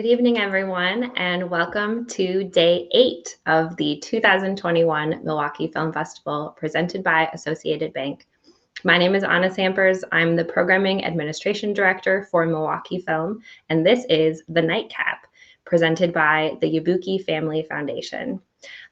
evening, everyone, and welcome to day 8 of the 2021 Milwaukee Film Festival presented by Associated Bank. My name is Anna Sampers. I'm the Programming Administration Director for Milwaukee Film, and this is the Nightcap presented by the Yabuki Family Foundation.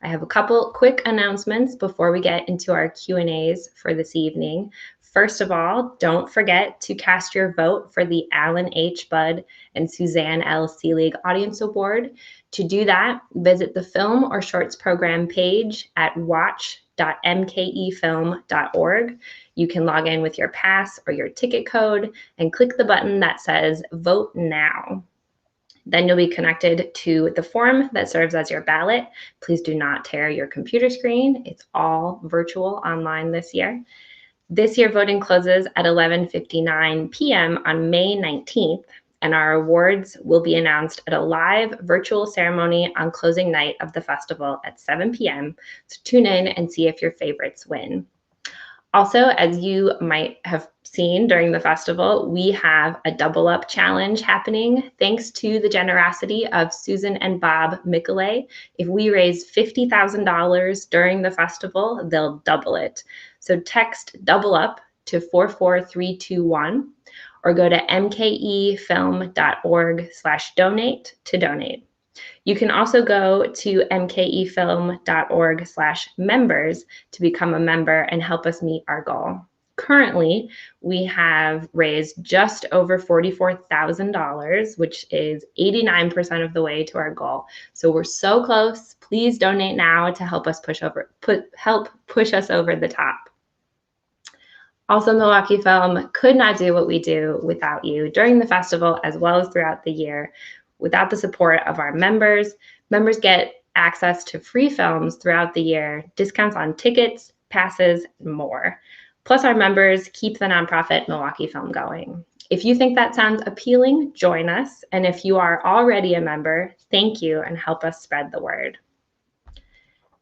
I have a couple quick announcements before we get into our Q&As for this evening. First of all, don't forget to cast your vote for the Alan H. Budd and Suzanne L. Seelig Audience Award. To do that, visit the Film or Shorts Program page at watch.mkefilm.org. You can log in with your pass or your ticket code and click the button that says Vote Now. Then you'll be connected to the form that serves as your ballot. Please do not tear your computer screen. It's all virtual online this year. This year, voting closes at 11:59 p.m. on May 19th, and our awards will be announced at a live virtual ceremony on closing night of the festival at 7 p.m. So tune in and see if your favorites win. Also, as you might have seen during the festival, we have a double up challenge happening thanks to the generosity of Susan and Bob Mickelay. If we raise $50,000 during the festival, they'll double it. So text double up to 44321 or go to mkefilm.org/donate to donate. You can also go to mkefilm.org/members to become a member and help us meet our goal. Currently, we have raised just over $44,000, which is 89% of the way to our goal. So we're so close. Please donate now to help us push us over the top. Also, Milwaukee Film could not do what we do without you during the festival as well as throughout the year. Without the support of our members, members get access to free films throughout the year, discounts on tickets, passes, and more. Plus, our members keep the nonprofit Milwaukee Film going. If you think that sounds appealing, join us. And if you are already a member, thank you and help us spread the word.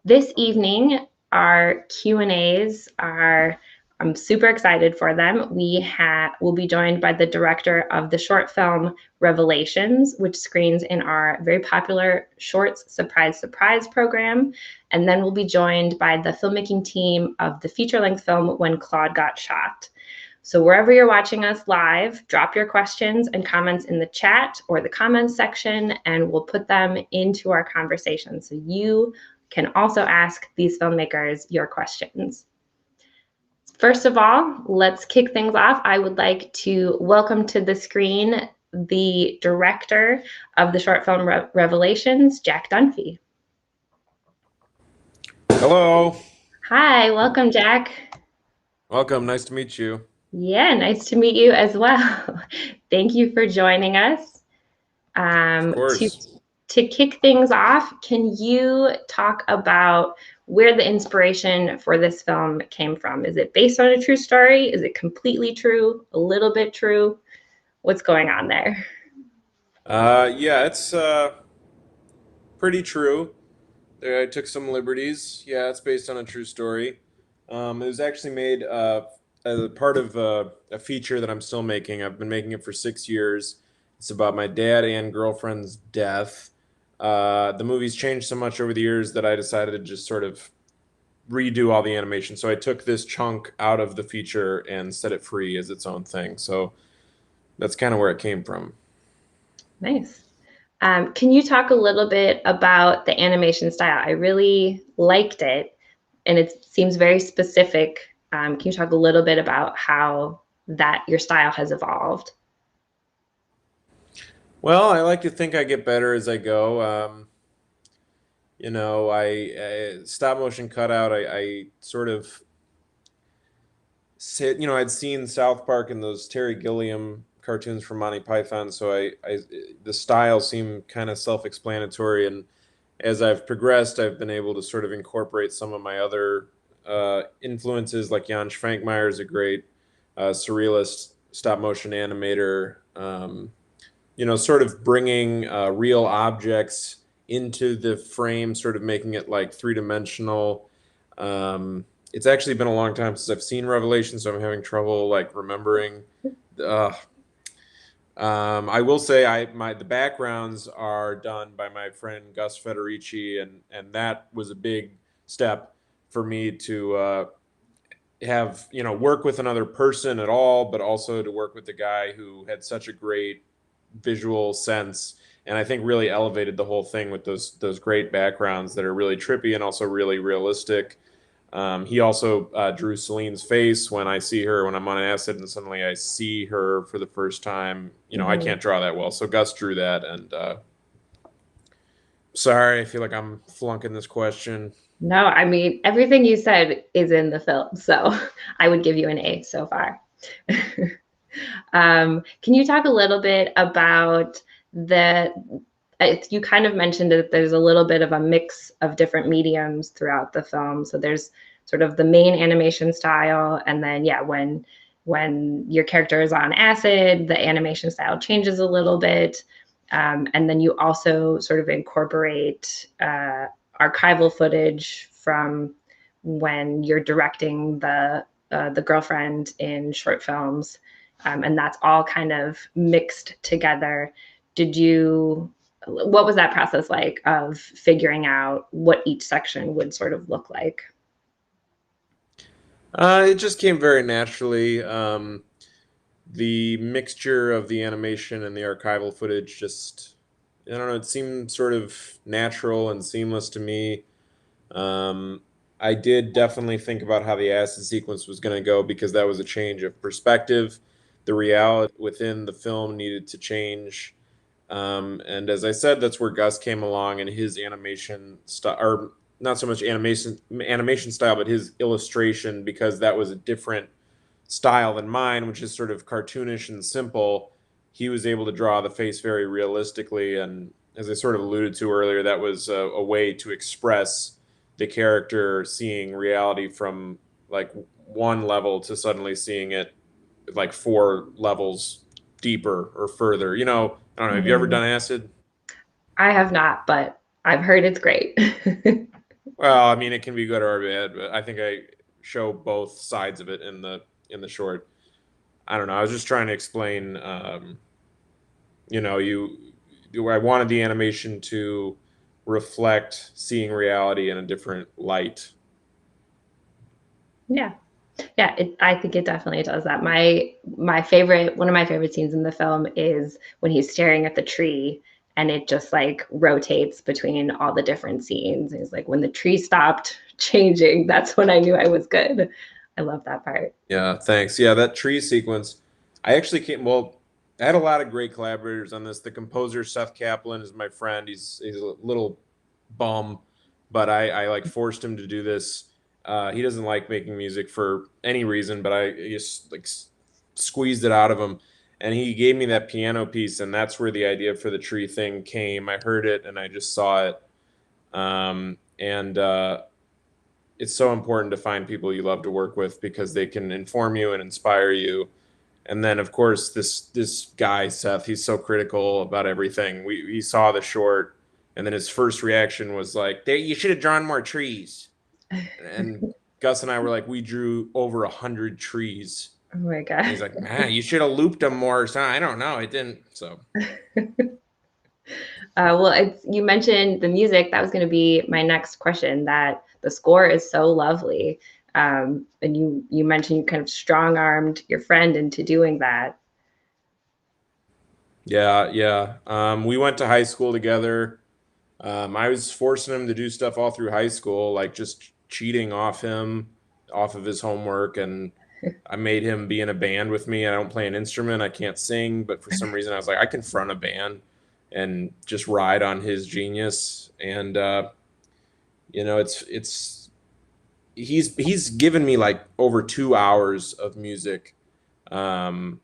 This evening, our Q&As are I'm super excited for them. We'll be joined by the director of the short film Revelations, which screens in our very popular Shorts Surprise Surprise program. And then we'll be joined by the filmmaking team of the feature-length film When Claude Got Shot. So wherever you're watching us live, drop your questions and comments in the chat or the comments section, and we'll put them into our conversation. So you can also ask these filmmakers your questions. First of all, let's kick things off. I would like to welcome to the screen the director of the short film Revelations, Jack Dunphy. Hello. Hi, welcome, Jack. Welcome, nice to meet you. Yeah, nice to meet you as well. Thank you for joining us. Of course. To kick things off, can you talk about where the inspiration for this film came from? Is it based on a true story? Is it completely true? A little bit true? What's going on there? Yeah, it's pretty true. I took some liberties. Yeah, it's based on a true story. It was actually made as a part of a feature that I'm still making. I've been making it for 6 years. It's about my dad and girlfriend's death. The movie's changed so much over the years that I decided to just sort of redo all the animation. So I took this chunk out of the feature and set it free as its own thing. So that's kind of where it came from. Nice. Can you talk a little bit about the animation style? I really liked it, and it seems very specific. Can you talk a little bit about how your style has evolved? Well, I like to think I get better as I go. I stop motion cutout. I sort of sit. I'd seen South Park and those Terry Gilliam cartoons from Monty Python, so the style seemed kind of self-explanatory. And as I've progressed, I've been able to sort of incorporate some of my other influences, like Jan Schvankmajer is a great surrealist stop motion animator. Sort of bringing real objects into the frame, sort of making it like three-dimensional. It's actually been a long time since I've seen Revelation, so I'm having trouble like remembering I will say the backgrounds are done by my friend Gus Federici, and that was a big step for me to have work with another person at all, but also to work with the guy who had such a great visual sense, and I think really elevated the whole thing with those great backgrounds that are really trippy and also really realistic. He also drew Celine's face when I see her when I'm on acid, and suddenly I see her for the first time. I Mhm. can't draw that well, so Gus drew that. And sorry, I feel like I'm flunking this question. No, I mean, everything you said is in the film, so I would give you an A so far. Can you talk a little bit about the you kind of mentioned that there's a little bit of a mix of different mediums throughout the film. So there's sort of the main animation style, and then yeah, when your character is on acid, the animation style changes a little bit. And then you also sort of incorporate archival footage from when you're directing the girlfriend in short films, and that's all kind of mixed together. Did you what was that process like of figuring out what each section would sort of look like? It just came very naturally. The mixture of the animation and the archival footage just, I don't know, it seemed sort of natural and seamless to me. Um, I did definitely think about how the acid sequence was going to go because that was a change of perspective. The reality within the film needed to change. And as I said, that's where Gus came along and his animation style, or not so much animation style, but his illustration, because that was a different style than mine, which is sort of cartoonish and simple. He was able to draw the face very realistically, and as I sort of alluded to earlier, that was a way to express the character seeing reality from like one level to suddenly seeing it like four levels deeper or further. I don't know. Have you ever Mhm. done acid? I have not, but I've heard it's great. Well, I mean, it can be good or bad, but I think I show both sides of it in the short. I don't know. I was just trying to explain. You know, I wanted the animation to reflect seeing reality in a different light. Yeah. Yeah, I think it definitely does that. My favorite, one of my favorite scenes in the film is when he's staring at the tree and it just like rotates between all the different scenes. It's like when the tree stopped changing, that's when I knew I was good. I love that part. Yeah, thanks. Yeah, that tree sequence. I actually came. Well, I had a lot of great collaborators on this. The composer Seth Kaplan is my friend. He's a little bum, but I like forced him to do this. He doesn't like making music for any reason, but I just like squeezed it out of him, and he gave me that piano piece, and that's where the idea for the tree thing came. I heard it and I just saw it, and it's so important to find people you love to work with because they can inform you and inspire you. And then, of course, this guy Seth, he's so critical about everything. We saw the short, and then his first reaction was like, "You should have drawn more trees." And Gus and I were like, "We drew over 100 trees," Oh my and God. he's like, "Man, you should have looped them more." Or something. I don't know. It didn't. So Well, you mentioned the music. That was going to be my next question. That the score is so lovely, and you mentioned you kind of strong armed your friend into doing that. yeah, yeah. We went to high school together. I was forcing him to do stuff all through high school, like just cheating off him, off of his homework, and I made him be in a band with me. I don't play an instrument, I can't sing, but for some reason I was like, I can front a band and just ride on his genius. And it's he's given me like over 2 hours of music, um,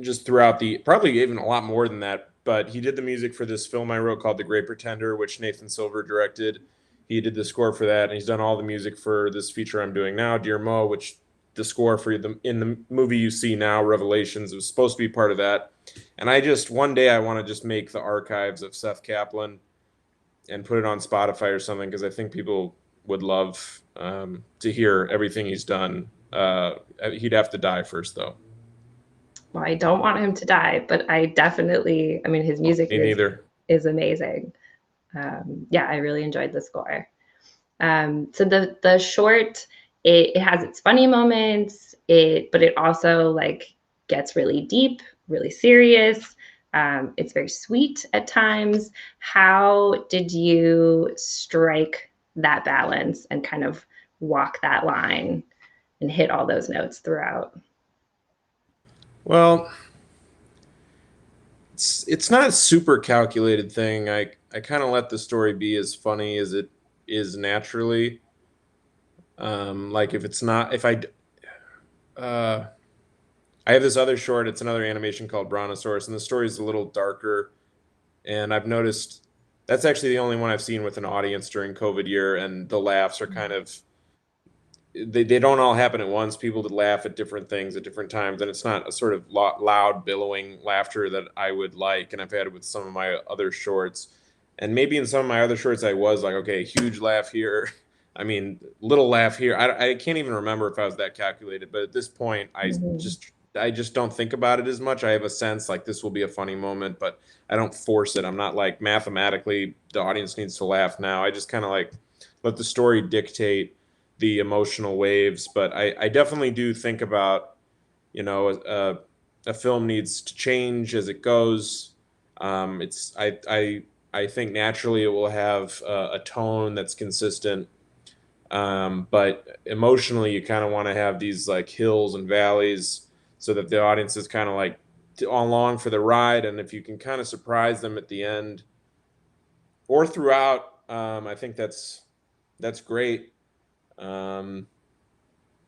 just throughout the probably even a lot more than that. But he did the music for this film I wrote called The Great Pretender, which Nathan Silver directed. He did the score for that, and he's done all the music for this feature I'm doing now, Dear Mo, which the score for the in the movie you see now, Revelations, was supposed to be part of that. And I just one day I want to just make the archives of Seth Kaplan and put it on Spotify or something because I think people would love to hear everything he's done. He'd have to die first, though. well, I don't want him to die, but I definitely, I mean, his music Me neither. is amazing. Yeah, I really enjoyed the score. So the short, it has its funny moments, but it also like gets really deep, really serious. It's very sweet at times. How did you strike that balance and kind of walk that line and hit all those notes throughout? Well, it's not a super calculated thing. I kind of let the story be as funny as it is naturally. Like if it's not, if uh, I have this other short. It's another animation called Brontosaurus, and the story is a little darker. And I've noticed that's actually the only one I've seen with an audience during COVID year, and the laughs are kind of they don't all happen at once. People that laugh at different things at different times, and it's not a sort of loud, billowing laughter that I would like. And I've had it with some of my other shorts, and maybe in some of my other shorts, I was like, okay, huge laugh here. I mean, little laugh here. I can't even remember if I was that calculated, but at this point, Mhm. I just don't think about it as much. I have a sense like this will be a funny moment, but I don't force it. I'm not like mathematically the audience needs to laugh now. I just kind of like let the story dictate the emotional waves. But I definitely do think about, you know, a film needs to change as it goes. It's I think naturally it will have a tone that's consistent. But emotionally, you kind of want to have these like hills and valleys so that the audience is kind of like along for the ride. And if you can kind of surprise them at the end or throughout, I think that's great. Um,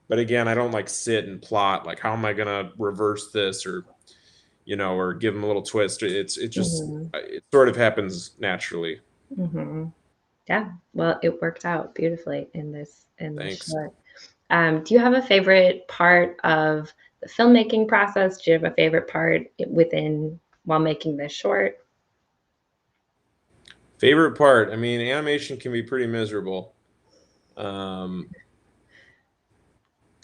but again, I don't like sit and plot like how am I gonna reverse this or or give them a little twist. It just Mhm. it sort of happens naturally. Mhm. Yeah. Well, it worked out beautifully in this Thanks. short. Do you have a favorite part of the filmmaking process? Do you have a favorite part within while making this short? Favorite part? I mean, animation can be pretty miserable. Um,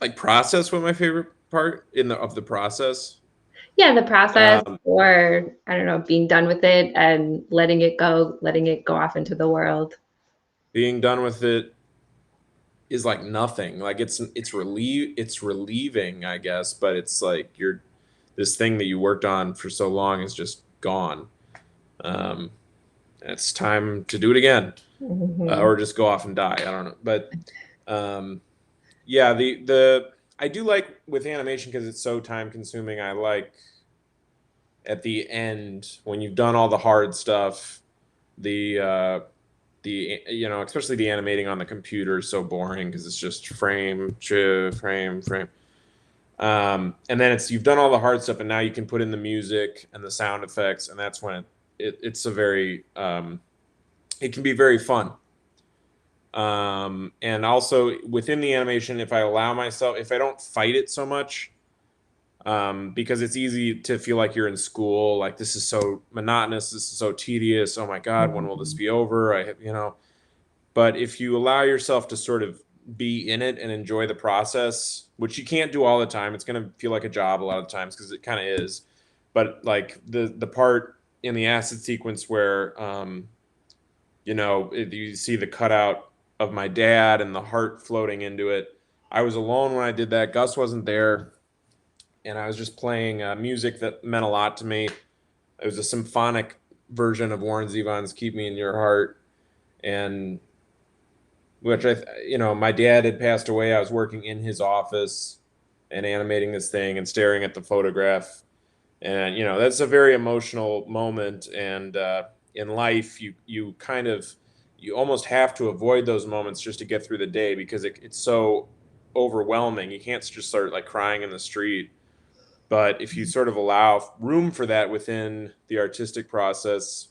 like process, what my favorite part in the of the process? Yeah, the process, Um, or I don't know, being done with it and letting it go off into the world. being done with it is like nothing. Like it's relieving, I guess, but it's like you're this thing that you worked on for so long is just gone. Um, it's time to do it again, Mhm. or just go off and die. I don't know, but um, yeah, the I do like with animation because it's so time consuming. I like at the end when you've done all the hard stuff, the especially the animating on the computer is so boring because it's just frame frame frame. And then it's you've done all the hard stuff, and now you can put in the music and the sound effects, and that's when it's a very it can be very fun. And also within the animation, if I allow myself, if I don't fight it so much, because it's easy to feel like you're in school, like this is so monotonous, this is so tedious. Oh my God, when will this Mhm. be over? But if you allow yourself to sort of be in it and enjoy the process, which you can't do all the time, it's going to feel like a job a lot of times because it kind of is. But like the part in the acid sequence where you see the cutout of my dad and the heart floating into it. I was alone when I did that. Gus wasn't there, and I was just playing music that meant a lot to me. It was a symphonic version of Warren Zevon's "Keep Me in Your Heart," and which my dad had passed away. I was working in his office and animating this thing and staring at the photograph, and that's a very emotional moment. And in life, you almost have to avoid those moments just to get through the day because it's so overwhelming. You can't just start like crying in the street. But if you sort of allow room for that within the artistic process,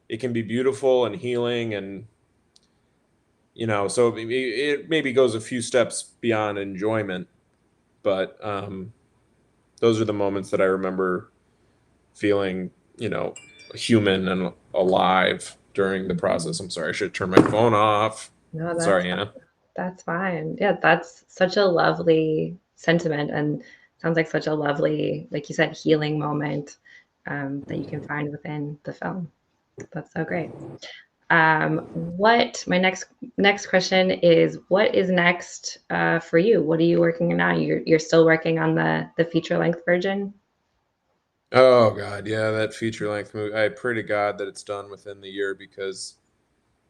it can be beautiful and healing. And so it maybe goes a few steps beyond enjoyment. But those are the moments that I remember feeling, human and alive during the Mhm. process. I'm sorry, I should turn my phone off. No, Sorry, Anna. that's fine. Yeah, that's such a lovely sentiment and sounds like such a lovely, like you said, healing moment that you can find within the film. That's so great. What my next question is, what is next for you? What are you working on now? You're still working on the feature length version? Oh God, yeah, that feature length movie. I pray to God that it's done within the year because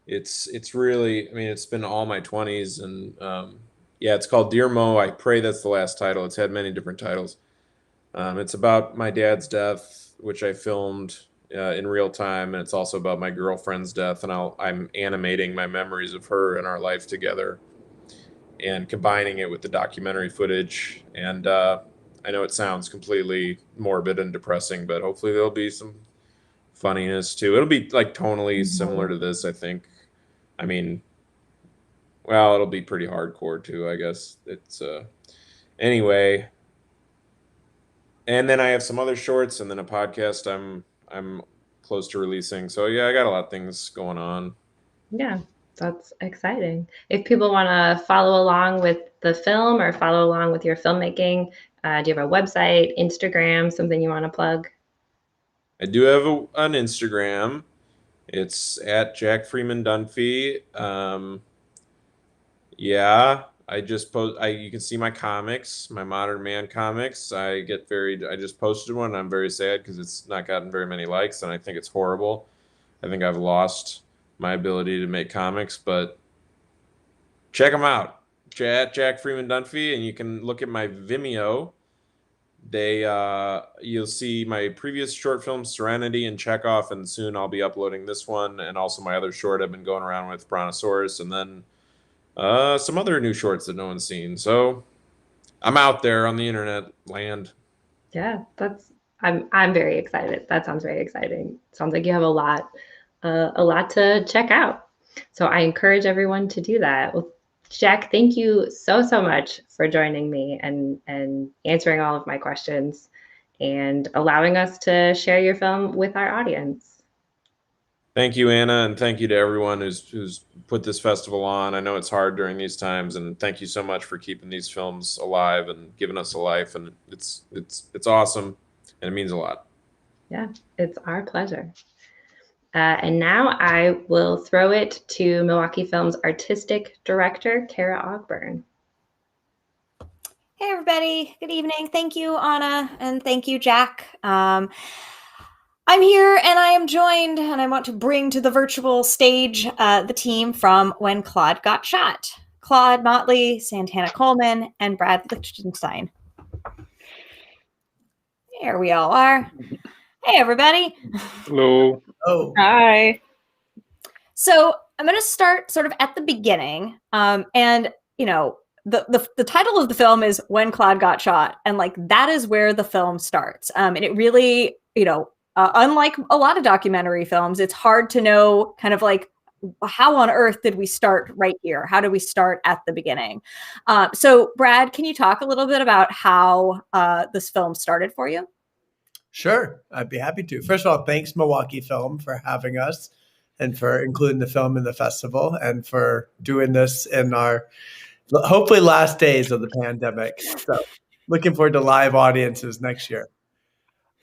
it's really. I mean, it's been all my 20s, and yeah, it's called Dear Mo. I pray that's the last title. It's had many different titles. It's about my dad's death, which I filmed in real time, and it's also about my girlfriend's death, and I'm animating my memories of her and our life together, and combining it with the documentary footage. And I know it sounds completely morbid and depressing, but hopefully there'll be some funniness too. It'll be like tonally similar to this, I think. I mean, well, it'll be pretty hardcore too, I guess. It's anyway. And then I have some other shorts, and then a podcast I'm close to releasing. So yeah, I got a lot of things going on. Yeah, that's exciting. If people want to follow along with the film or follow along with your filmmaking, do you have a website, Instagram, something you want to plug? I do have an Instagram. It's at Jack Freeman Dunphy. Yeah, I just post. You can see my comics, my Modern Man comics. I just posted one. And I'm very sad because it's not gotten very many likes, and I think it's horrible. I think I've lost my ability to make comics, but check them out. Jack Freeman Dunphy, and you can look at my Vimeo. You'll see my previous short film Serenity and Chekhov, and soon I'll be uploading this one and also my other short I've been going around with Brontosaurus, and then some other new shorts that no one's seen. So I'm out there on the internet land. Yeah, I'm very excited. That sounds very exciting. Sounds like you have a lot to check out. So I encourage everyone to do that. Well, Jack, thank you so much for joining me and answering all of my questions and allowing us to share your film with our audience. Thank you, Anna, and thank you to everyone who's put this festival on. I know it's hard during these times, and thank you so much for keeping these films alive and giving us a life. And it's awesome, and it means a lot. Yeah, it's our pleasure. And now I will throw it to Milwaukee Film's artistic director, Kara Ogburn. Hey, everybody. Good evening. Thank you, Anna, and thank you, Jack. I'm here and I am joined, and I want to bring to the virtual stage the team from When Claude Got Shot. Claude Motley, Santana Coleman, and Brad Lichtenstein. There we all are. Hey, everybody. Hello. Oh, Hi. So I'm going to start sort of at the beginning. And, you know, the title of the film is When Claude Got Shot. And like, that is where the film starts. And it really, you know, unlike a lot of documentary films, it's hard to know kind of like, how on earth did we start right here? How do we start at the beginning? So Brad, can you talk a little bit about how this film started for you? sure. I'd be happy to. First of all, thanks Milwaukee Film for having us and for including the film in the festival and for doing this in our hopefully last days of the pandemic. So looking forward to live audiences next year.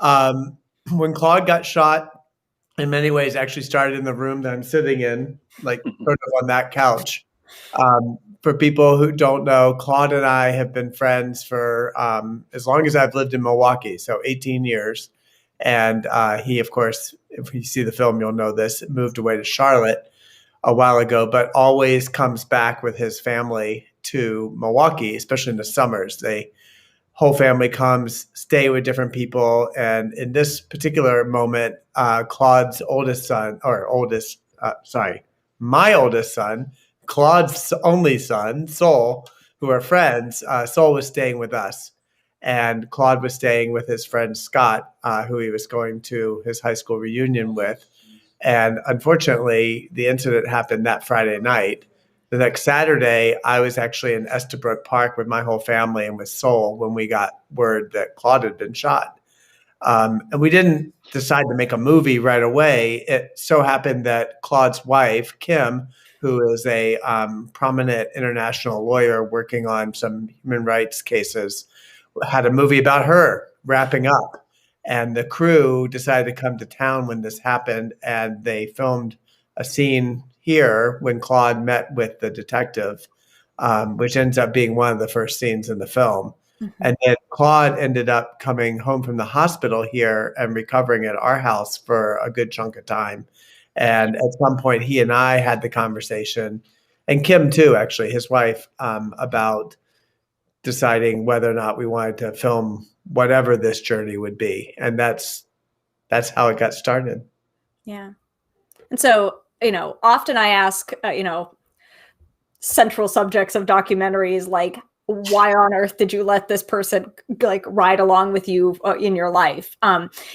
When Claude Got Shot, in many ways, actually started in the room that I'm sitting in, like sort of on that couch. For people who don't know, Claude and I have been friends for as long as I've lived in Milwaukee, so 18 years. And he, of course, if you see the film, you'll know this, moved away to Charlotte a while ago, but always comes back with his family to Milwaukee, especially in the summers. They whole family comes, stay with different people. And in this particular moment, Claude's oldest son, my oldest son, Claude's only son, Sol, who are friends, Sol was staying with us. And Claude was staying with his friend Scott, who he was going to his high school reunion with. And unfortunately, the incident happened that Friday night. The next Saturday, I was actually in Estabrook Park with my whole family and with Sol when we got word that Claude had been shot. And we didn't decide to make a movie right away. It so happened that Claude's wife, Kim, who is a prominent international lawyer working on some human rights cases, had a movie about her wrapping up. And the crew decided to come to town when this happened, and they filmed a scene here when Claude met with the detective, which ends up being one of the first scenes in the film. Mm-hmm. And then Claude ended up coming home from the hospital here and recovering at our house for a good chunk of time. And at some point, he and I had the conversation, and Kim too, actually, his wife, about deciding whether or not we wanted to film whatever this journey would be. And that's how it got started. Yeah. And so, often I ask, central subjects of documentaries, like, why on earth did you let this person like ride along with you in your life?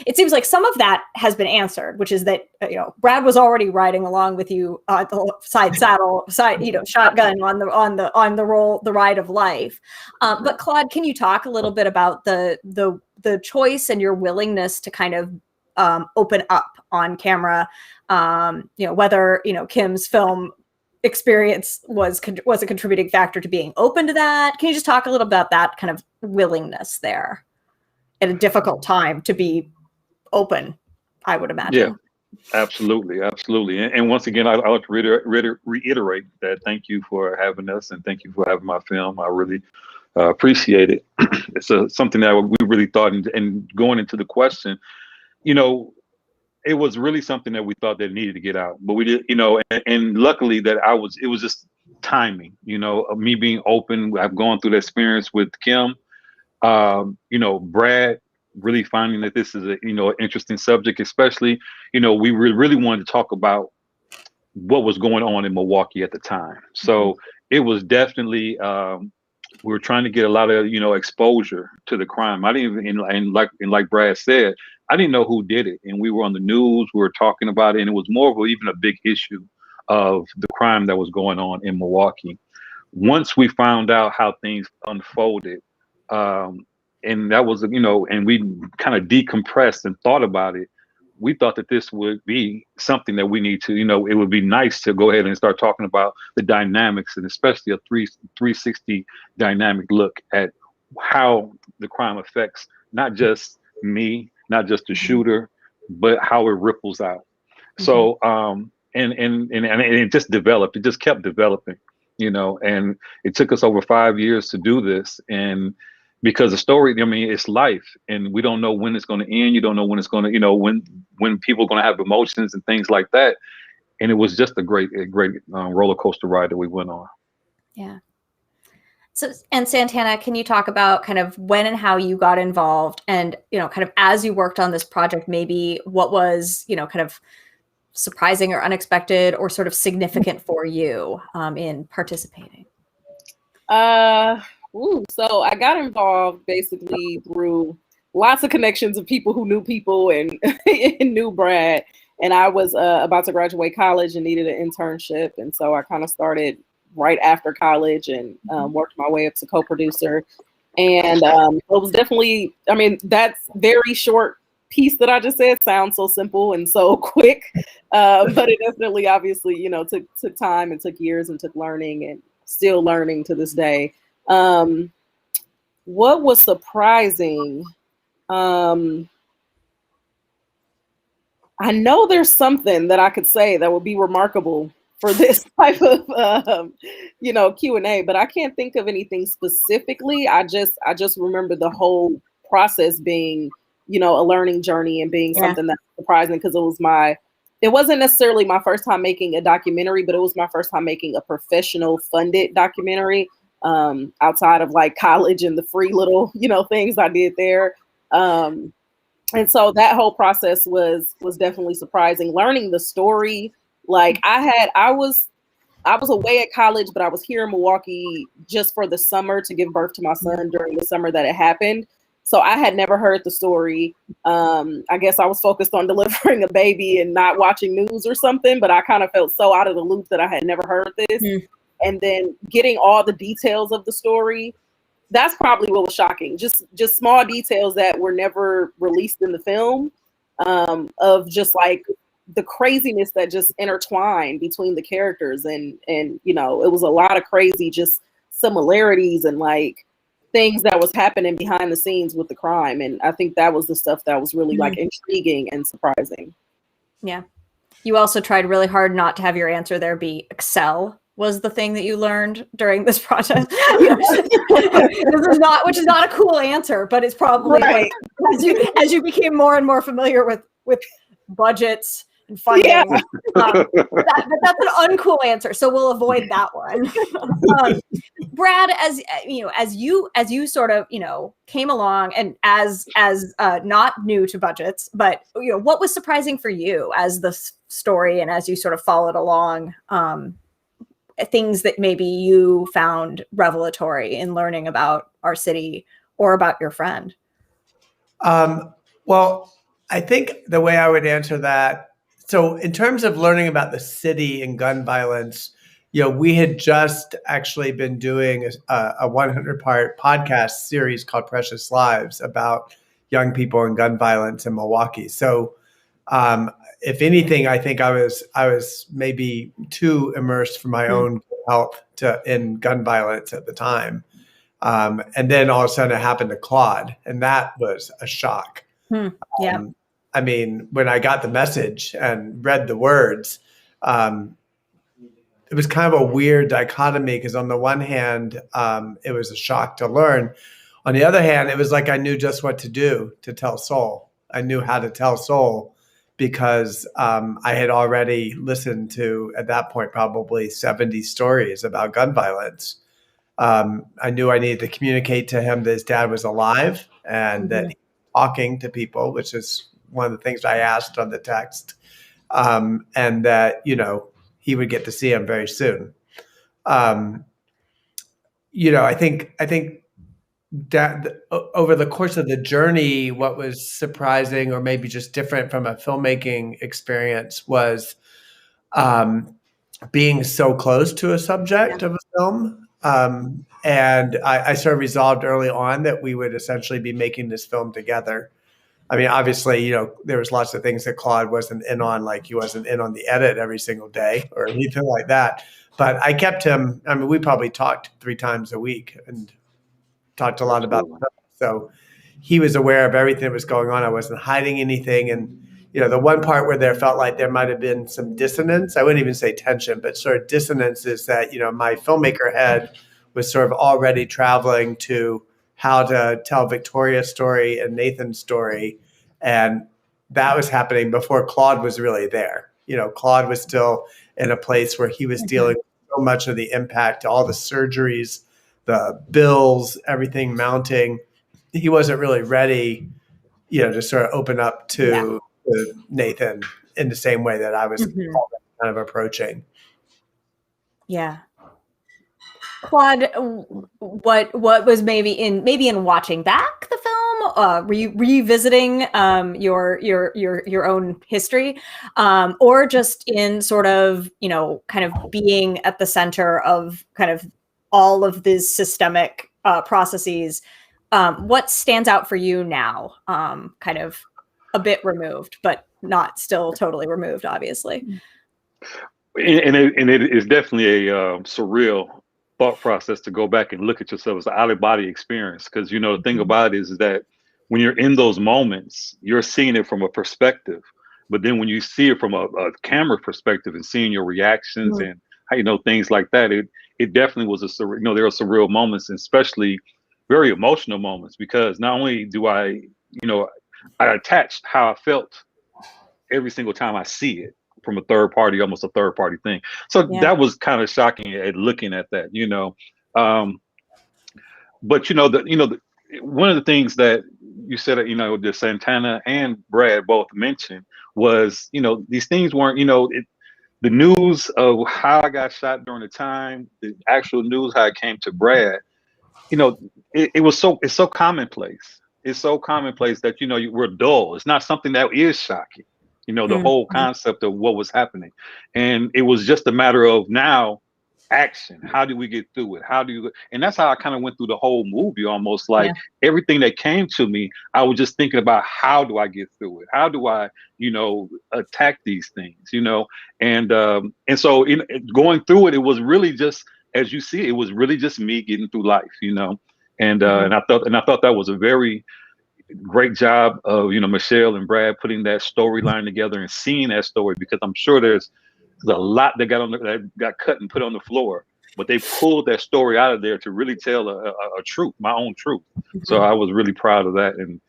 It seems like some of that has been answered, which is that, Brad was already riding along with you the side shotgun on the ride of life. But Claude, can you talk a little bit about the choice and your willingness to kind of open up on camera, whether, Kim's film experience was a contributing factor to being open to that? Can you just talk a little about that kind of willingness there at a difficult time to be open, I would imagine? Yeah, absolutely. And once again, I'd like to reiterate that thank you for having us, and thank you for having my film. I really appreciate it. It's something that we really thought, and going into the question, it was really something that we thought that needed to get out, but we did, and luckily that it was just timing, of me being open. I've gone through the experience with Kim, Brad really finding that this is an interesting subject, especially, we really wanted to talk about what was going on in Milwaukee at the time. So it was definitely, we were trying to get a lot of, exposure to the crime. I didn't even, and like Brad said, I didn't know who did it. And we were on the news, we were talking about it, and it was more of even a big issue of the crime that was going on in Milwaukee. Once we found out how things unfolded, and that was, and we kind of decompressed and thought about it, we thought that this would be something that we need to, it would be nice to go ahead and start talking about the dynamics, and especially a 360 dynamic look at how the crime affects not just me, not just the shooter, but how it ripples out. So, and it just developed. It just kept developing, and it took us over 5 years to do this. And because the story, it's life, and we don't know when it's going to end. You don't know when it's going to, when people are going to have emotions and things like that. And it was just a great roller coaster ride that we went on. Yeah. So, and Santana, can you talk about kind of when and how you got involved, and, kind of as you worked on this project, maybe what was, kind of surprising or unexpected or sort of significant for you in participating? So I got involved basically through lots of connections of people who knew people and, and knew Brad. And I was about to graduate college and needed an internship. And so I kind of started right after college and worked my way up to co-producer. And it was definitely, that's very short piece that I just said sounds so simple and so quick. But it definitely, obviously, took time and took years and took learning, and still learning to this day. What was surprising? I know there's something that I could say that would be remarkable for this type of, Q&A, but I can't think of anything specifically. I just remember the whole process being, a learning journey and being something that's surprising, because it wasn't necessarily my first time making a documentary, but it was my first time making a professional funded documentary, outside of like college and the free little, things I did there. And so that whole process was definitely surprising. Learning the story, like I was away at college, but I was here in Milwaukee just for the summer to give birth to my son during the summer that it happened. So I had never heard the story. I guess I was focused on delivering a baby and not watching news or something, but I kind of felt so out of the loop that I had never heard this. And then getting all the details of the story, that's probably what was shocking. Just small details that were never released in the film, of just like the craziness that just intertwined between the characters. And it was a lot of crazy just similarities, and like things that was happening behind the scenes with the crime. And I think that was the stuff that was really like intriguing and surprising. Yeah. You also tried really hard not to have your answer there be Excel was the thing that you learned during this process. Which is not a cool answer, but it's probably right. Like, as you became more and more familiar with budgets and funding. Yeah. That's an uncool answer, so we'll avoid that one. Brad, as you sort of came along and as not new to budgets, but what was surprising for you as the story and as you sort of followed along, things that maybe you found revelatory in learning about our city or about your friend? Well, I think the way I would answer that, so in terms of learning about the city and gun violence, we had just actually been doing a 100-part podcast series called Precious Lives about young people and gun violence in Milwaukee. So if anything, I think I was maybe too immersed for my own health in gun violence at the time. And then all of a sudden it happened to Claude, and that was a shock. Yeah. I mean, when I got the message and read the words, it was kind of a weird dichotomy because on the one hand, it was a shock to learn. On the other hand, it was like I knew just what to do to tell Soul. I knew how to tell Soul because I had already listened to, at that point, probably 70 stories about gun violence. I knew I needed to communicate to him that his dad was alive and that he was talking to people, which is one of the things I asked on the text, and that, he would get to see him very soon. I think that over the course of the journey, what was surprising or maybe just different from a filmmaking experience was being so close to a subject of a film. And I sort of resolved early on that we would essentially be making this film together. I mean, obviously, there was lots of things that Claude wasn't in on, like he wasn't in on the edit every single day or anything like that. But I kept him. I mean, we probably talked 3 times a week and talked a lot about stuff. So he was aware of everything that was going on. I wasn't hiding anything. And, the one part where there felt like there might have been some dissonance, I wouldn't even say tension, but sort of dissonance is that, my filmmaker head was sort of already traveling to how to tell Victoria's story and Nathan's story. And that was happening before Claude was really there. Claude was still in a place where he was dealing with so much of the impact, all the surgeries, the bills, everything mounting. He wasn't really ready, to sort of open up to Nathan in the same way that I was kind of approaching. Yeah. Claude, what was maybe in watching back the film? Were you revisiting your own history, or just in sort of kind of being at the center of kind of all of these systemic processes? What stands out for you now? Kind of a bit removed, but not still totally removed, obviously. And it is definitely a surreal thought process to go back and look at yourself as an out of body experience. Because, the thing about it is that when you're in those moments, you're seeing it from a perspective. But then when you see it from a camera perspective and seeing your reactions and how, things like that, it definitely was there are surreal moments, and especially very emotional moments, because not only do I attached how I felt every single time I see it from a third party, almost a third party thing. So that was kind of shocking at looking at that, but one of the things that you said, that Santana and Brad both mentioned was, these things weren't, the news of how I got shot during the time, the actual news, how it came to Brad, it's so commonplace. It's so commonplace that, we're dull. It's not something that is shocking. The whole concept of what was happening. And it was just a matter of now action. How do we get through it? And that's how I kind of went through the whole movie, almost like everything that came to me, I was just thinking about how do I get through it? How do I, attack these things, and so going through it, it was really just, as you see, it was really just me getting through life, And I thought that was a very great job of, Michelle and Brad putting that storyline together and seeing that story, because I'm sure there's a lot that got cut and put on the floor, but they pulled that story out of there to really tell a truth, my own truth. So I was really proud of that and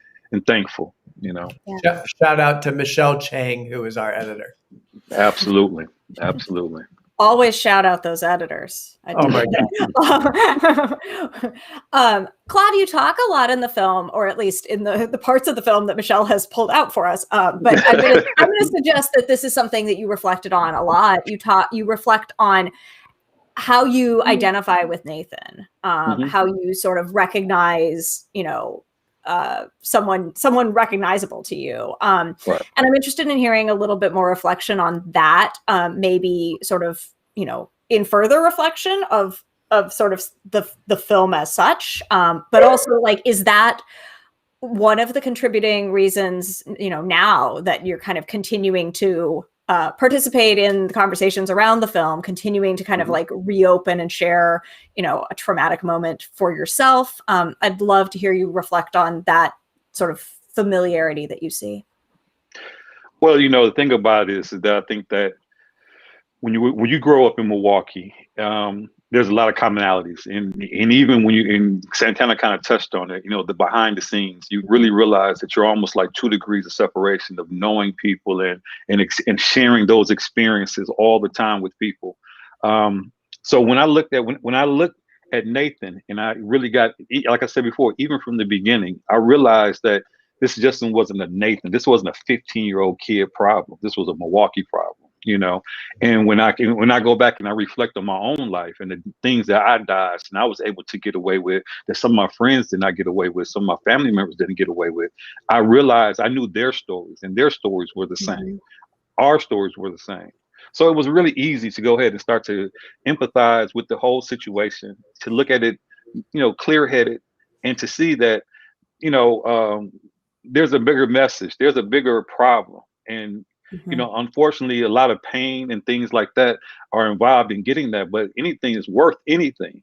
thankful, Shout out to Michelle Chang, who is our editor. Absolutely. Always shout out those editors. Oh my God. Claude, you talk a lot in the film, or at least in the parts of the film that Michelle has pulled out for us. But I'm going to suggest that this is something that you reflected on a lot. You reflect on how you identify with Nathan, how you sort of recognize, someone recognizable to you. Right. And I'm interested in hearing a little bit more reflection on that, maybe sort of, in further reflection of sort of the film as such. But also, like, is that one of the contributing reasons, now that you're kind of continuing to participate in the conversations around the film, continuing to kind of like reopen and share, a traumatic moment for yourself. I'd love to hear you reflect on that sort of familiarity that you see. Well, the thing about it is that I think that when you grow up in Milwaukee, there's a lot of commonalities, and even when Santana kind of touched on it, the behind the scenes, you really realize that you're almost like 2 degrees of separation of knowing people and sharing those experiences all the time with people. So when I looked at Nathan, and I really got, like I said before, even from the beginning, I realized that this just wasn't a Nathan. This wasn't a 15-year-old kid problem. This was a Milwaukee problem. And when I go back and I reflect on my own life and the things that I dodged and I was able to get away with, that some of my friends did not get away with, some of my family members didn't get away with, I realized I knew their stories, and their stories were the same. Our stories were the same. So it was really easy to go ahead and start to empathize with the whole situation, to look at it, clear-headed, and to see that, there's a bigger message, there's a bigger problem. And unfortunately, a lot of pain and things like that are involved in getting that. But anything is worth anything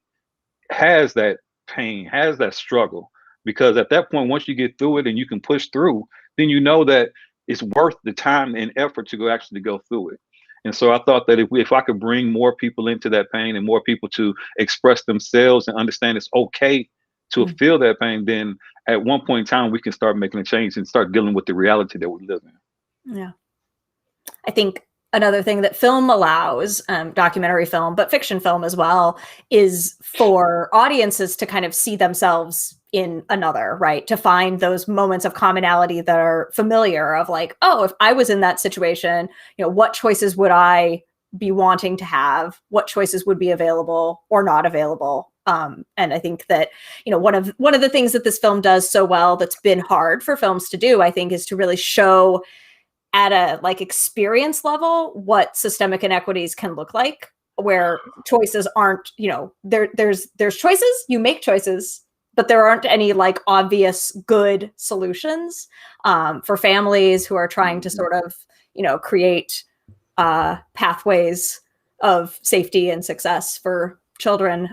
has that pain, has that struggle, because at that point, once you get through it and you can push through, then you know that it's worth the time and effort to go through it. And so I thought that if I could bring more people into that pain and more people to express themselves and understand it's okay to feel that pain, then at one point in time, we can start making a change and start dealing with the reality that we live in. Yeah. I think another thing that film allows, documentary film, but fiction film as well, is for audiences to kind of see themselves in another, right? To find those moments of commonality that are familiar, of like, oh, if I was in that situation, what choices would I be wanting to have? What choices would be available or not available? And I think that, one of the things that this film does so well that's been hard for films to do, I think, is to really show at a experience level what systemic inequities can look like, where choices aren't, there's choices, you make choices, but there aren't any obvious good solutions for families who are trying to sort of, create pathways of safety and success for children.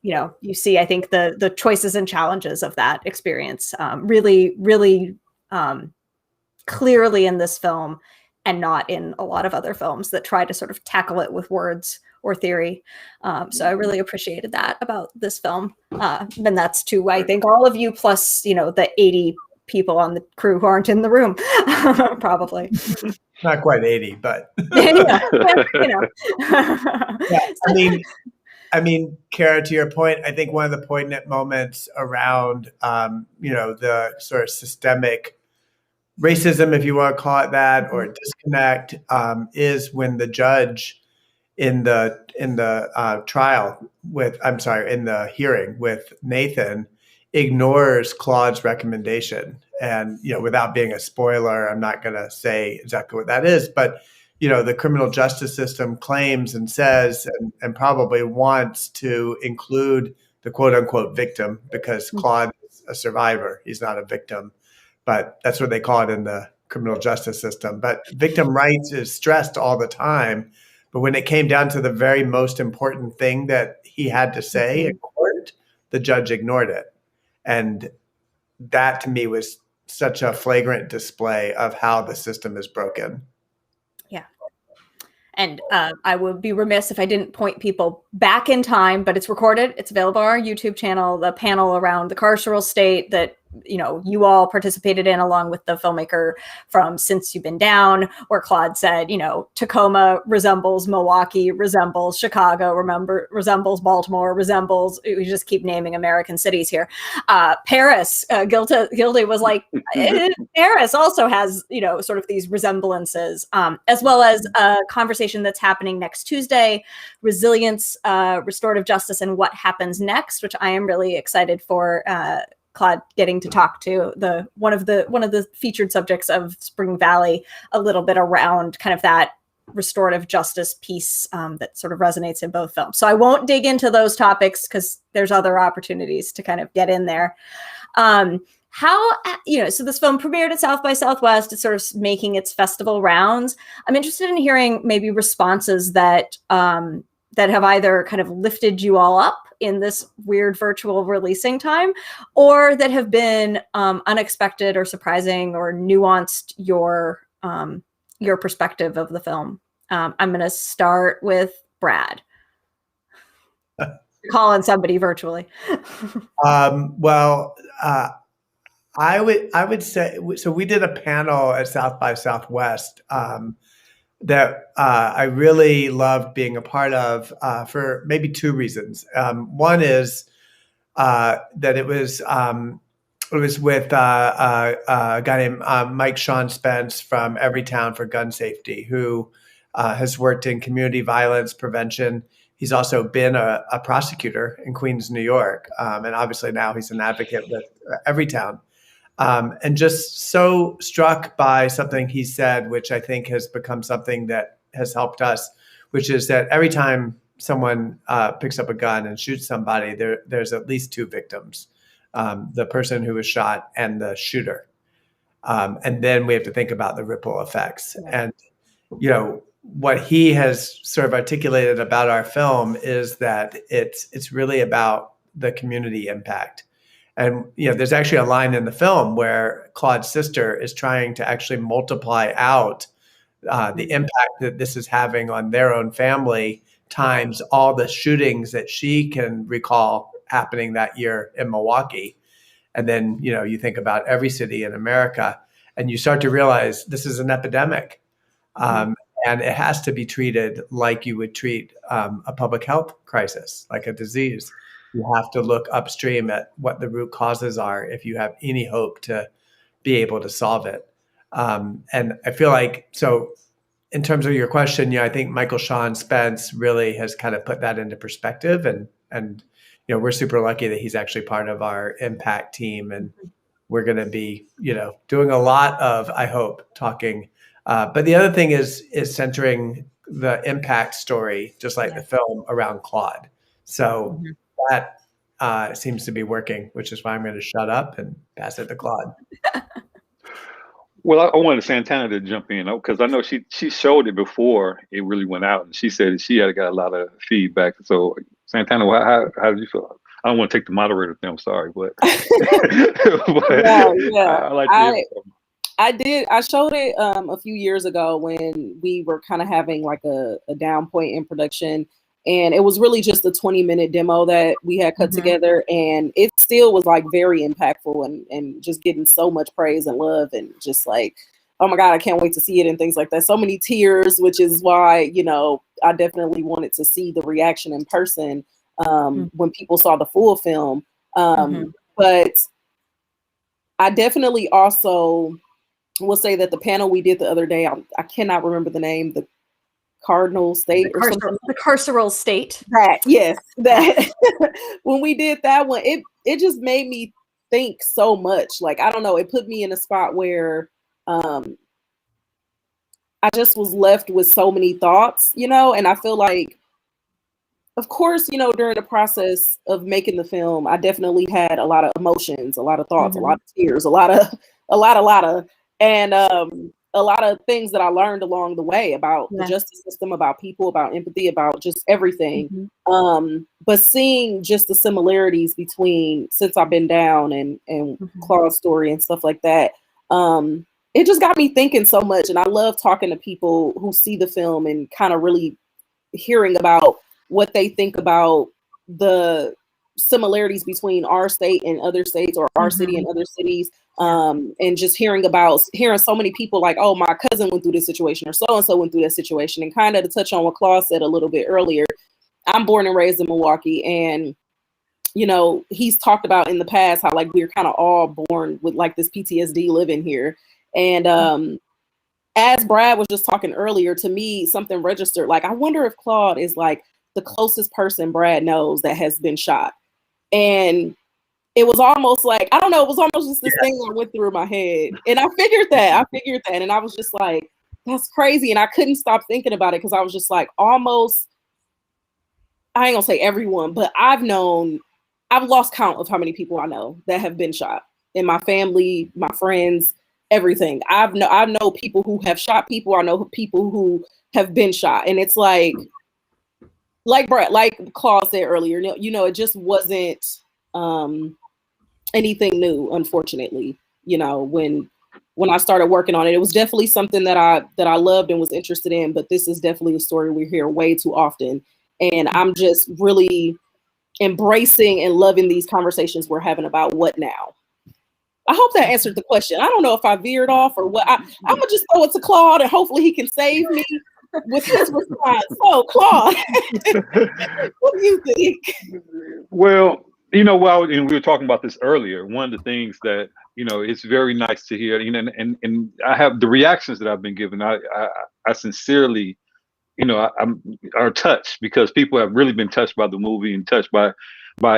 You see, I think the choices and challenges of that experience really, really clearly in this film, and not in a lot of other films that try to sort of tackle it with words or theory. So I really appreciated that about this film. And that's to, I think, all of you, plus, the 80 people on the crew who aren't in the room, probably. Not quite 80, but. Yeah, Yeah, I mean, Kara, to your point, I think one of the poignant moments around, the sort of systemic racism, if you want to call it that, or disconnect, is when the judge in the hearing with Nathan ignores Claude's recommendation. And, without being a spoiler, I'm not going to say exactly what that is, but, the criminal justice system claims and says, and probably wants to include the quote unquote victim, because Claude is a survivor. He's not a victim. But that's what they call it in the criminal justice system. But victim rights is stressed all the time. But when it came down to the very most important thing that he had to say in court, the judge ignored it. And that to me was such a flagrant display of how the system is broken. Yeah. And I would be remiss if I didn't point people back in time, but it's recorded. It's available on our YouTube channel, the panel around the carceral state that, you know, you all participated in along with the filmmaker from Since You've Been Down, where Claude said, you know, Tacoma resembles Milwaukee, resembles Chicago, resembles Baltimore, resembles, we just keep naming American cities here. Paris, Gilda was like, Paris also has, you know, sort of these resemblances, as well as a conversation that's happening next Tuesday, resilience, restorative justice, and what happens next, which I am really excited for. Claude getting to talk to one of the featured subjects of Spring Valley a little bit around kind of that restorative justice piece that sort of resonates in both films. So I won't dig into those topics because there's other opportunities to kind of get in there. How, you know, so this film premiered at South by Southwest. It's sort of making its festival rounds. I'm interested in hearing maybe responses that that have either kind of lifted you all up in this weird virtual releasing time, or that have been unexpected or surprising or nuanced your perspective of the film. I'm going to start with Brad. Calling somebody virtually. I would say, so we did a panel at South by Southwest that I really loved being a part of for maybe two reasons. One is that it was with a guy named Mike Sean Spence from Everytown for Gun Safety, who has worked in community violence prevention. He's also been a prosecutor in Queens, New York, and obviously now he's an advocate with Everytown. And just so struck by something he said, which I think has become something that has helped us, which is that every time someone picks up a gun and shoots somebody, there's at least two victims, the person who was shot and the shooter. And then we have to think about the ripple effects. And, you know, what he has sort of articulated about our film is that it's really about the community impact. And, you know, there's actually a line in the film where Claude's sister is trying to actually multiply out the impact that this is having on their own family times all the shootings that she can recall happening that year in Milwaukee. And then, you know, you think about every city in America and you start to realize this is an epidemic. And it has to be treated like you would treat a public health crisis, like a disease. You have to look upstream at what the root causes are if you have any hope to be able to solve it. And I feel like, so in terms of your question, I think Michael Sean Spence really has kind of put that into perspective. And you know, we're super lucky that he's actually part of our impact team. And we're going to be, you know, doing a lot of, I hope, talking. But the other thing is centering the impact story, just like the film, around Claude. So that seems to be working, which is why I'm going to shut up and pass it to Claude. Well, I wanted Santana to jump in because I know she showed it before it really went out, and she said she had got a lot of feedback. So Santana, how did you feel? I don't want to take the moderator thing. I'm sorry, but, I did. I showed it a few years ago when we were kind of having like a down point in production. And it was really just a 20-minute demo that we had cut together. And it still was like very impactful and just getting so much praise and love and just like, oh my God, I can't wait to see it and things like that. So many tears, which is why, you know, I definitely wanted to see the reaction in person when people saw the full film. But I definitely also will say that the panel we did the other day, I cannot remember the name, the Cardinal State or something. The carceral state. That when we did that one, it just made me think so much. Like, I don't know, it put me in a spot where I just was left with so many thoughts, you know, and I feel like, of course, you know, during the process of making the film, I definitely had a lot of emotions, a lot of thoughts, a lot of tears, a lot of, and a lot of things that I learned along the way about the justice system, about people, about empathy, about just everything. But seeing just the similarities between Since I've Been Down and Claude's story and stuff like that, it just got me thinking so much. And I love talking to people who see the film and kind of really hearing about what they think about the similarities between our state and other states, or our city and other cities. And just hearing so many people like, oh, my cousin went through this situation, or so-and-so went through that situation. And kind of to touch on what Claude said a little bit earlier, I'm born and raised in Milwaukee, and you know, he's talked about in the past how like we're kind of all born with like this PTSD living here. And as Brad was just talking earlier, to me, something registered. Like, I wonder if Claude is like the closest person Brad knows that has been shot. And it was almost like, I don't know, it was almost just this thing that went through my head. And I figured that. And I was just like, that's crazy. And I couldn't stop thinking about it, because I was just like, almost, I ain't gonna say everyone, but I've lost count of how many people I know that have been shot in my family, my friends, everything. I know people who have shot people. I know people who have been shot. And it's like Brett, like Claude said earlier, you know, it just wasn't anything new, unfortunately. You know, when I started working on it, it was definitely something that I loved and was interested in, but this is definitely a story we hear way too often. And I'm just really embracing and loving these conversations we're having about what now. I hope that answered the question. I don't know if I veered off or what. I'm gonna just throw it to Claude, and hopefully he can save me with his response. So, Claude, what do you think? Well, you know, and we were talking about this earlier. One of the things that, you know, it's very nice to hear, you know, and I have the reactions that I've been given. I sincerely, you know, are touched, because people have really been touched by the movie and touched by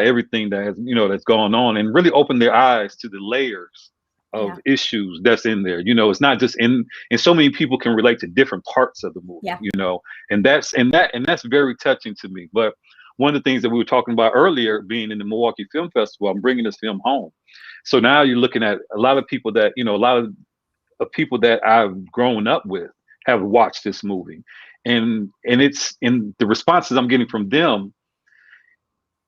everything that has, you know, that's gone on, and really opened their eyes to the layers of issues that's in there. You know, it's not just and so many people can relate to different parts of the movie, you know, and that's very touching to me. But one of the things that we were talking about earlier, being in the Milwaukee Film Festival, I'm bringing this film home. So now you're looking at a lot of people that, you know, a lot of people that I've grown up with have watched this movie. And it's in the responses I'm getting from them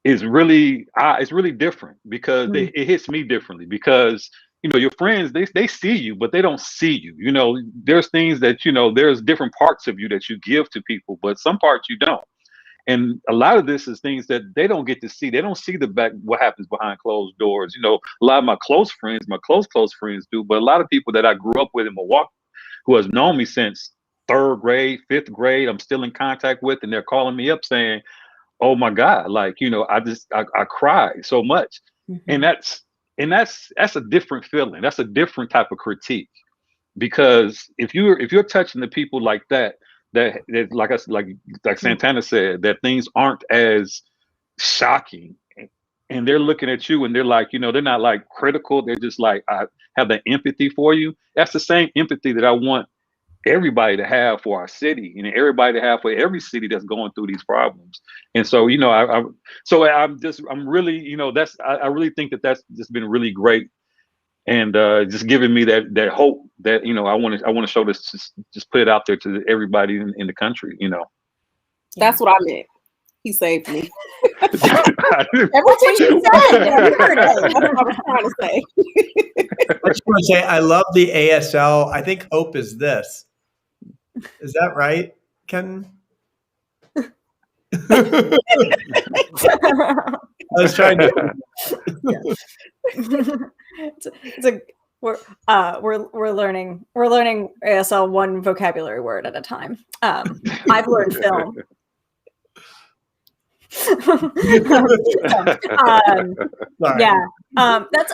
is really it's really different, because it hits me differently, because, you know, your friends, they see you, but they don't see you. You know, there's things that, you know, there's different parts of you that you give to people, but some parts you don't. And a lot of this is things that they don't get to see. They don't see what happens behind closed doors. You know, a lot of my close friends do, but a lot of people that I grew up with in Milwaukee, who has known me since 3rd grade, 5th grade, I'm still in contact with, and they're calling me up saying, oh my God, like, you know, I cried so much. And that's a different feeling. That's a different type of critique, because if you're touching the people like that like Santana said, that things aren't as shocking, and they're looking at you and they're like, you know, they're not like critical. They're just like, I have the empathy for you. That's the same empathy that I want everybody to have for our city, and everybody to have for every city that's going through these problems. And so, you know, I'm really, you know, I really think that's just been really great, and just giving me that hope that, you know, I want to show this, just put it out there to everybody in the country, you know. That's what I meant. He saved me. Everything you said. That's what I was trying to say. I just want to say, I love the ASL. I think hope is this. Is that right, Ken? I was trying to. We're learning ASL one vocabulary word at a time. I've learned film.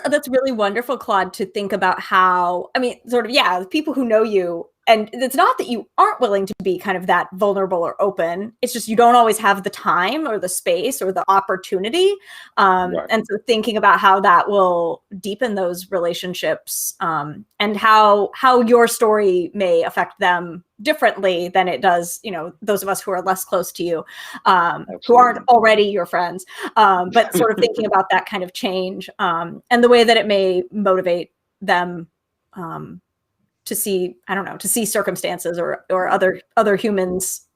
That's really wonderful, Claude, to think about how, I mean, sort of, the people who know you, and it's not that you aren't willing to be kind of that vulnerable or open. It's just you don't always have the time or the space or the opportunity. Right. And so thinking about how that will deepen those relationships, and how your story may affect them differently than it does, you know, those of us who are less close to you, who aren't already your friends, but sort of thinking about that kind of change, and the way that it may motivate them see, I don't know, to see circumstances or other humans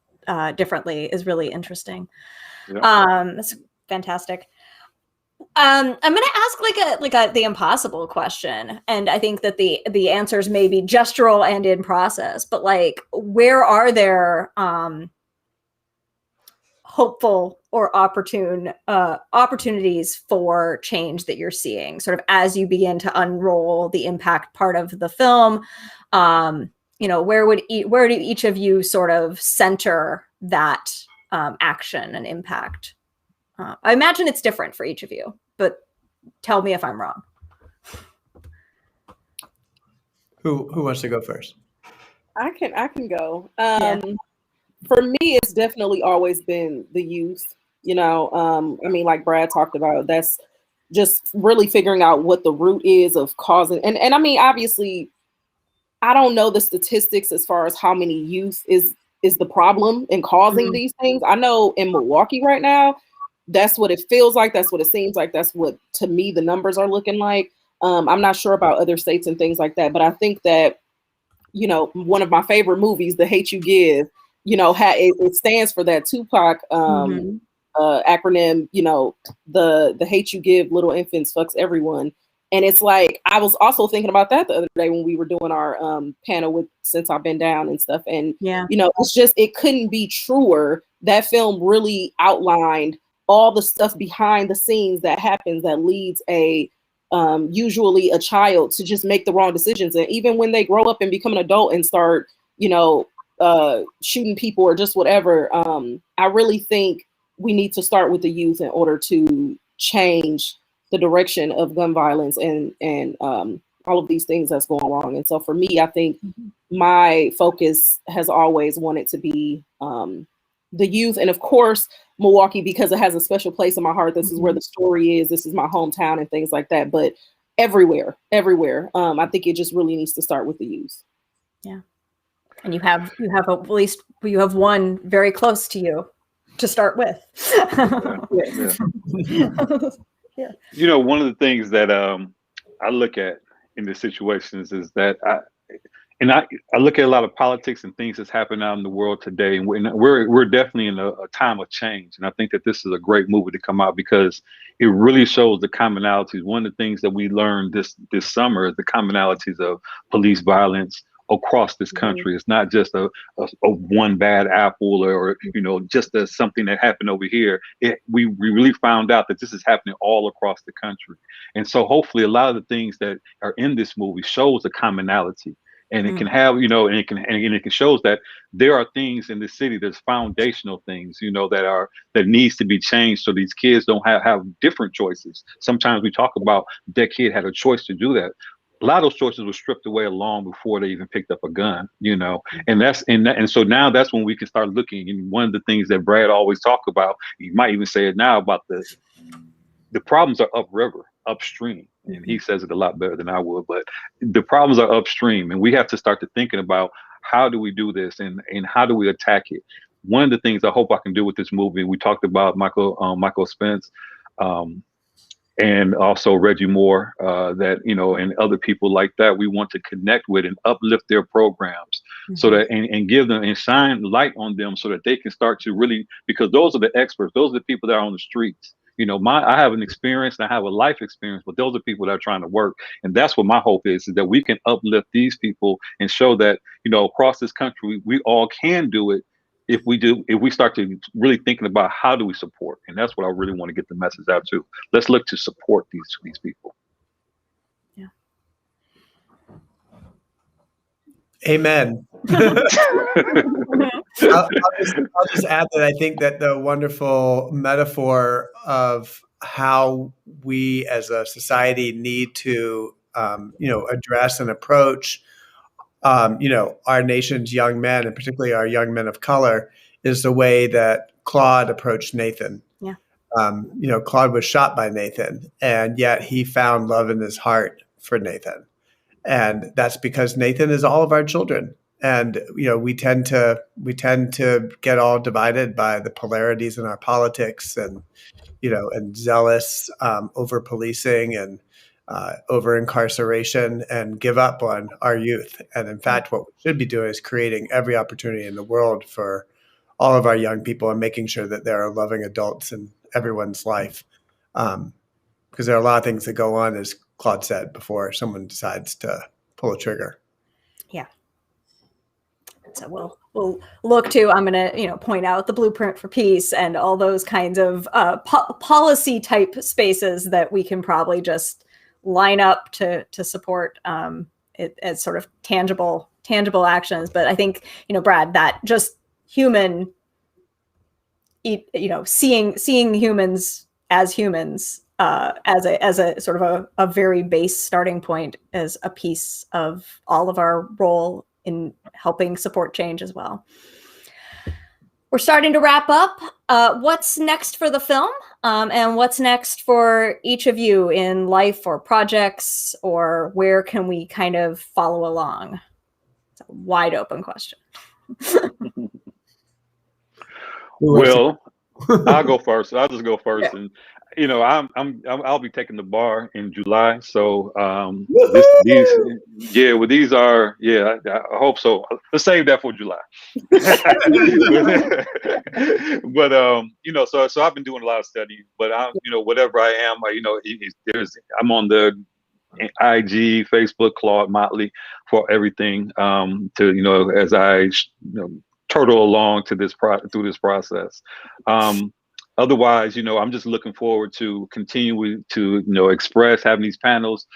differently is really interesting. Yeah. That's fantastic. I'm going to ask the impossible question, and I think that the answers may be gestural and in process. But like, where are there hopeful or opportunities for change that you're seeing, sort of as you begin to unroll the impact part of the film? Where do each of you sort of center that action and impact? I imagine it's different for each of you, but tell me if I'm wrong. Who wants to go first? I can go. Yeah. For me, it's definitely always been the youth. I mean, like Brad talked about, that's just really figuring out what the root is of causing. And I mean, obviously, I don't know the statistics as far as how many youth is the problem in causing these things. I know in Milwaukee right now, that's what it feels like. That's what it seems like. That's what, to me, the numbers are looking like. I'm not sure about other states and things like that, but I think that, one of my favorite movies, The Hate U Give, it stands for that Tupac acronym, the hate you give little infants fucks everyone. And it's like, I was also thinking about that the other day when we were doing our panel with Since I've Been Down and stuff. And, it's just, it couldn't be truer. That film really outlined all the stuff behind the scenes that happens that leads usually a child to just make the wrong decisions. And even when they grow up and become an adult and start, shooting people or just whatever, I really think we need to start with the youth in order to change the direction of gun violence and all of these things that's going wrong. And so for me, I think my focus has always wanted to be the youth. And of course, Milwaukee, because it has a special place in my heart. This is where the story is. This is my hometown and things like that. But everywhere. I think it just really needs to start with the youth. Yeah. And you have at least one very close to you to start with. Yeah. One of the things that I look at in the situations is that I look at a lot of politics and things that's happening out in the world today, and we're definitely in a time of change. And I think that this is a great movie to come out because it really shows the commonalities. One of the things that we learned this summer is the commonalities of police violence across this country. It's not just a one bad apple or just something that happened over here. We really found out that this is happening all across the country. And so hopefully a lot of the things that are in this movie shows a commonality. And it can have, and it can shows that there are things in the city, there's foundational things, that needs to be changed so these kids don't have different choices. Sometimes we talk about that kid had a choice to do that. A lot of those choices were stripped away long before they even picked up a gun, and so now that's when we can start looking. And one of the things that Brad always talk about, you might even say it now, about the problems are upstream. And he says it a lot better than I would, but the problems are upstream, and we have to start to thinking about how do we do this and how do we attack it. One of the things I hope I can do with this movie, we talked about Michael Spence, and also Reggie Moore, that and other people like that. We want to connect with and uplift their programs, so that and give them and shine light on them, so that they can start to really, because those are the experts, those are the people that are on the streets. I have an experience and I have a life experience, but those are people that are trying to work. And that's what my hope is that we can uplift these people and show that, across this country, we all can do it if we start to really thinking about how do we support. And that's what I really want to get the message out to. Let's look to support these people. Yeah. Amen. I'll just add that I think that the wonderful metaphor of how we as a society need to, address and approach, our nation's young men, and particularly our young men of color, is the way that Claude approached Nathan. Yeah. Claude was shot by Nathan, and yet he found love in his heart for Nathan. And that's because Nathan is all of our children. And, we tend to get all divided by the polarities in our politics and, and zealous over policing and over incarceration and give up on our youth. And in fact, what we should be doing is creating every opportunity in the world for all of our young people and making sure that there are loving adults in everyone's life. Because there are a lot of things that go on, as Claude said, before someone decides to pull a trigger. Yeah. So we'll look to, I'm going to, point out the Blueprint for Peace and all those kinds of policy type spaces that we can probably just line up to support it as sort of tangible actions. But I think, Brad, that just human, seeing humans as humans, as a sort of a very base starting point as a piece of all of our role in helping support change as well. We're starting to wrap up. What's next for the film? And what's next for each of you in life or projects, or where can we kind of follow along? It's a wide open question. Well, I'll go first. I'll just go first. Yeah. And I'll be taking the bar in July. So these are I hope so. Let's save that for July. But so I've been doing a lot of studying. But whatever I am, I'm on the IG, Facebook, Claude, Motley for everything. As I turtle along to through this process. Otherwise, I'm just looking forward to continuing to, express, having these panels,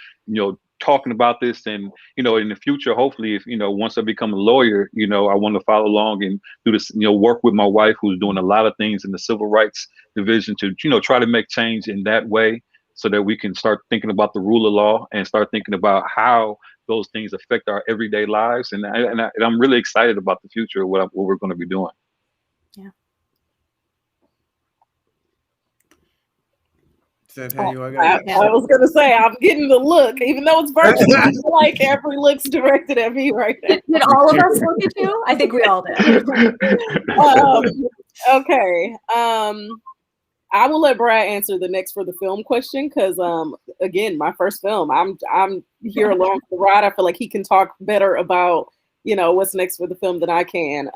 talking about this, and, in the future, hopefully, if, once I become a lawyer, I want to follow along and do this, work with my wife, who's doing a lot of things in the civil rights division to, try to make change in that way so that we can start thinking about the rule of law and start thinking about how those things affect our everyday lives. And I'm really excited about the future of what we're going to be doing. Yeah. I was going to say, I'm getting the look, even though it's virtual. I feel like every look's directed at me right now. Did all of us look at you? I think we all did. Okay. I will let Brad answer the next for the film question because, again, my first film. I'm here along for the ride. I feel like he can talk better about, what's next for the film than I can.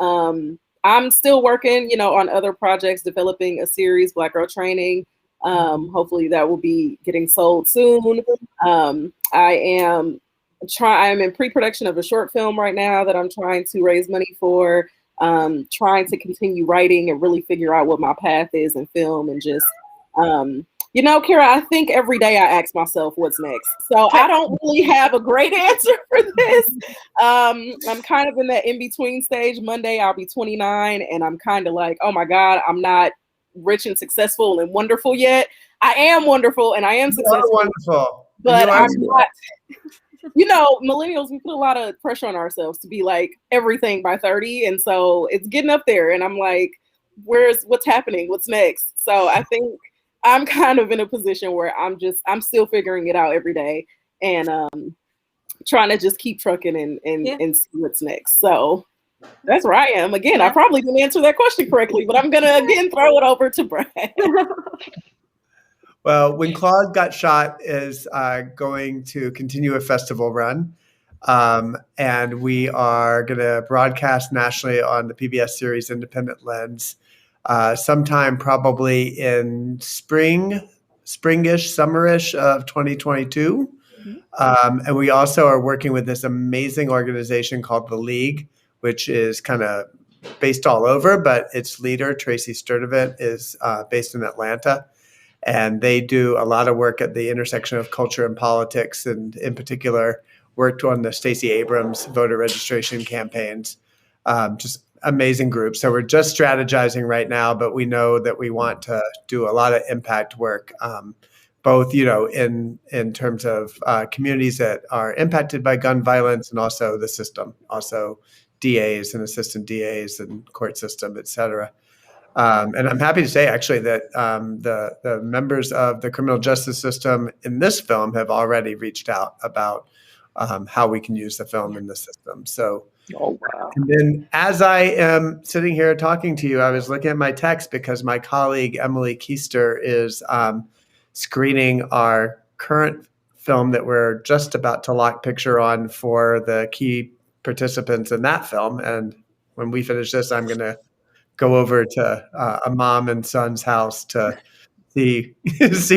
I'm still working, on other projects, developing a series, Black Girl Training. Hopefully that will be getting sold soon. I'm in pre-production of a short film right now that I'm trying to raise money for, trying to continue writing and really figure out what my path is in film and just, Kara, I think every day I ask myself what's next. So I don't really have a great answer for this. I'm kind of in that in-between stage. Monday, I'll be 29 and I'm kind of like, oh my God, I'm not rich and successful and wonderful yet. I am wonderful and I am successful. You're wonderful. But I'm not, millennials, we put a lot of pressure on ourselves to be like everything by 30. And so it's getting up there and I'm like, what's happening? What's next? So I think I'm kind of in a position where I'm still figuring it out every day and trying to just keep trucking and see what's next. So that's where I am. Again, I probably didn't answer that question correctly, but I'm going to again throw it over to Brad. Well, When Claude Got Shot is going to continue a festival run. And we are going to broadcast nationally on the PBS series Independent Lens sometime probably in springish, summerish of 2022. And we also are working with this amazing organization called The League, which is kind of based all over, but its leader, Tracy Sturdivant, is based in Atlanta. And they do a lot of work at the intersection of culture and politics, and in particular, worked on the Stacey Abrams voter registration campaigns. Just amazing group. So we're just strategizing right now, but we know that we want to do a lot of impact work, both, in terms of communities that are impacted by gun violence and also the system, also DAs and assistant DAs and court system, et cetera. And I'm happy to say, actually, that the members of the criminal justice system in this film have already reached out about how we can use the film in the system. So, oh, wow. And then as I am sitting here talking to you, I was looking at my text because my colleague, Emily Keister, is screening our current film that we're just about to lock picture on for the key participants in that film. And when we finish this, I'm going to go over to a mom and son's house to see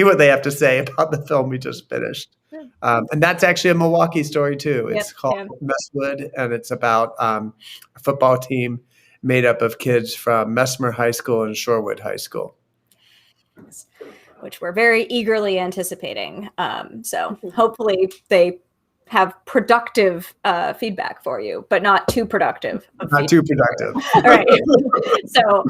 what they have to say about the film we just finished. And that's actually a Milwaukee story too. It's called Messwood, and it's about a football team made up of kids from Messmer High School and Shorewood High School, which we're very eagerly anticipating. So hopefully they have productive feedback for you, but not too productive. Not too productive. All right. So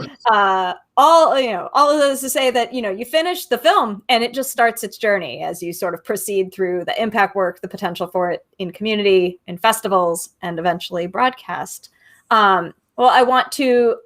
all of this to say that, you finish the film and it just starts its journey as you sort of proceed through the impact work, the potential for it in community, in festivals, and eventually broadcast. Well, I want to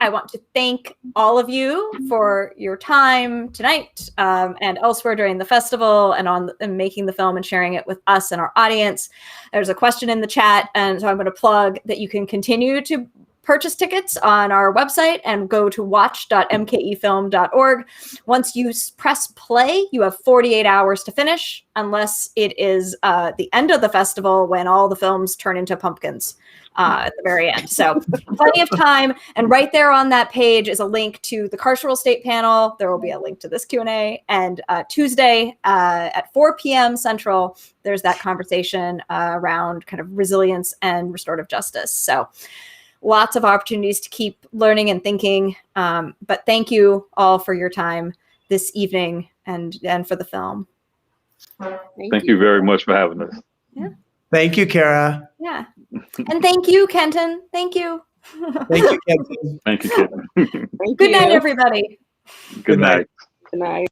thank all of you for your time tonight and elsewhere during the festival and making the film and sharing it with us and our audience. There's a question in the chat, and so I'm going to plug that you can continue to purchase tickets on our website and go to watch.mkefilm.org. Once you press play, you have 48 hours to finish, unless it is the end of the festival when all the films turn into pumpkins. At the very end. So plenty of time. And right there on that page is a link to the Carceral State panel. There will be a link to this Q&A. And Tuesday at 4 p.m. Central, there's that conversation around kind of resilience and restorative justice. So lots of opportunities to keep learning and thinking. But thank you all for your time this evening and for the film. Thank you very much for having us. Yeah. Thank you, Kara. Yeah. And thank you, Kenton. Thank you. Thank you, Kenton. Thank you, Kenton. Good night, everybody. Good night. Good night.